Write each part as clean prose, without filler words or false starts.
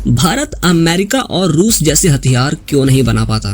Bharat America और रूस जैसे हथियार क्यों नहीं बना पाता?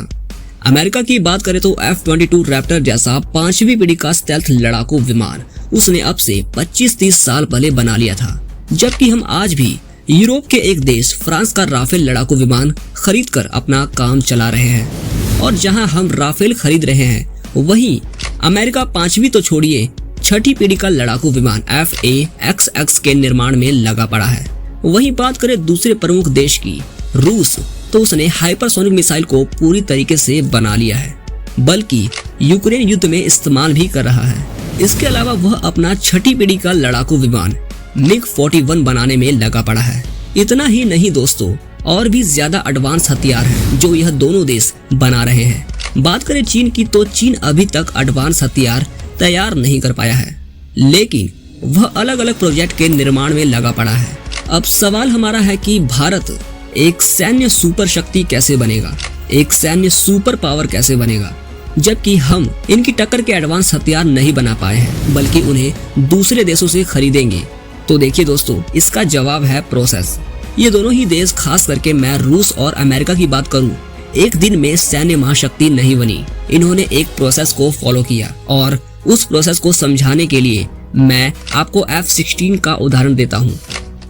अमेरिका की बात करें तो F-22 रैप्टर जैसा 5वीं पीढ़ी का स्टेल्थ लड़ाकू विमान उसने अब से 25-30 साल पहले बना लिया था, जबकि हम आज भी यूरोप के एक देश फ्रांस का राफेल लड़ाकू विमान खरीद कर अपना काम चला रहे हैं। और जहां हम राफेल खरीद रहे हैं वहीं अमेरिका 5वीं तो छोड़िए 6ठी पीढ़ी का लड़ाकू विमान FA-XX के निर्माण में लगा पड़ा है। वहीं बात करें दूसरे प्रमुख देश की रूस, तो उसने हाइपरसोनिक मिसाइल को पूरी तरीके से बना लिया है, बल्कि यूक्रेन युद्ध में इस्तेमाल भी कर रहा है। इसके अलावा वह अपना 6ठी पीढ़ी का लड़ाकू विमान MiG-41 बनाने में लगा पड़ा है। इतना ही नहीं दोस्तों, और भी ज्यादा एडवांस हथियार हैं जो यह दोनों देश बना रहे हैं। बात करें चीन की, तो चीन अभी तक एडवांस हथियार तैयार नहीं कर पाया है, लेकिन वह अलग अलग प्रोजेक्ट के निर्माण में लगा पड़ा है। अब सवाल हमारा है कि भारत एक सैन्य सुपर शक्ति कैसे बनेगा, एक सैन्य सुपर पावर कैसे बनेगा, जबकि हम इनकी टक्कर के एडवांस हथियार नहीं बना पाए हैं, बल्कि उन्हें दूसरे देशों से खरीदेंगे। तो देखिए दोस्तों, इसका जवाब है प्रोसेस। ये दोनों ही देश, खास करके मैं रूस और अमेरिका की बात करूं, एक दिन में सैन्य महाशक्ति नहीं बनी। इन्होंने एक प्रोसेस को फॉलो किया, और उस प्रोसेस को समझाने के लिए मैं आपको F-16 का उदाहरण देता हूं।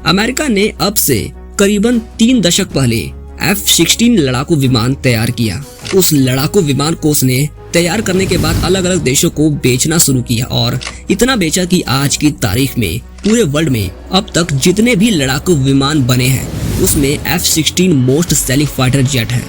अमेरिका ने अब से करीबन 3 दशक पहले F-16 लड़ाकू विमान तैयार किया। उस लड़ाकू विमान को उसने तैयार करने के बाद अलग अलग देशों को बेचना शुरू किया, और इतना बेचा कि आज की तारीख में पूरे वर्ल्ड में अब तक जितने भी लड़ाकू विमान बने हैं उसमें F-16 most selling fighter jet है।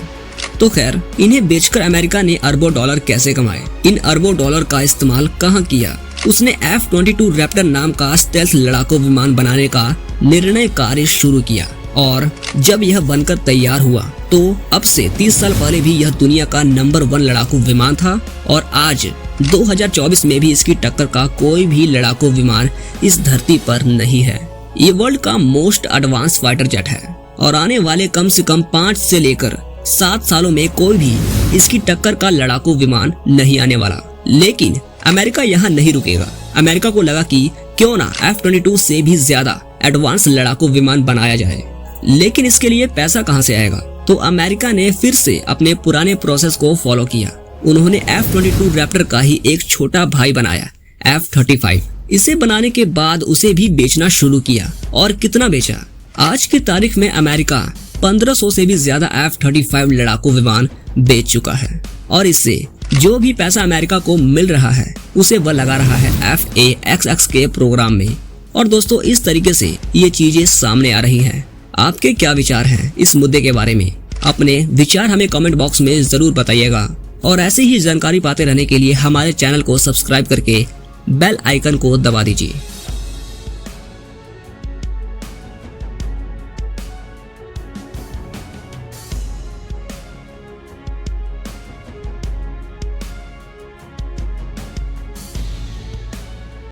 तो खैर, इन्हें बेचकर अमेरिका ने अरबों डॉलर कैसे कमाए, इन अरबों डॉलर का इस्तेमाल कहां किया? उसने F-22 रैप्टर नाम का स्टेल्थ लड़ाकू विमान बनाने का निर्णय कार्य शुरू किया, और जब यह बनकर तैयार हुआ तो अब से 30 साल पहले भी यह दुनिया का नंबर 1 लड़ाकू विमान था, और आज 2024 में भी इसकी टक्कर का कोई भी लड़ाकू विमान इस धरती पर नहीं है। ये वर्ल्ड का मोस्ट एडवांस फाइटर जेट है, और आने वाले कम से कम 5 से लेकर 7 सालों में कोई भी इसकी टक्कर का लड़ाकू विमान नहीं आने वाला। लेकिन अमेरिका यहाँ नहीं रुकेगा। अमेरिका को लगा कि क्यों ना F-22 से भी ज्यादा एडवांस लड़ाकू विमान बनाया जाए, लेकिन इसके लिए पैसा कहां से आएगा? तो अमेरिका ने फिर से अपने पुराने प्रोसेस को फॉलो किया। उन्होंने F-22 रैप्टर का ही एक छोटा भाई बनाया, F-35। इसे बनाने के बाद उसे भी बेचना शुरू किया, और कितना बेचा? आज की तारीख में अमेरिका 1500 से भी ज्यादा F-35 लड़ाकू विमान बेच चुका है, और इससे जो भी पैसा अमेरिका को मिल रहा है उसे वह लगा रहा है FA-XX के प्रोग्राम में। और दोस्तों, इस तरीके से ये चीजें सामने आ रही हैं। आपके क्या विचार हैं इस मुद्दे के बारे में? अपने विचार हमें कमेंट बॉक्स में जरूर बताइएगा, और ऐसी ही जानकारी पाते रहने के लिए हमारे चैनल को सब्सक्राइब करके बेल आइकन को दबा दीजिए।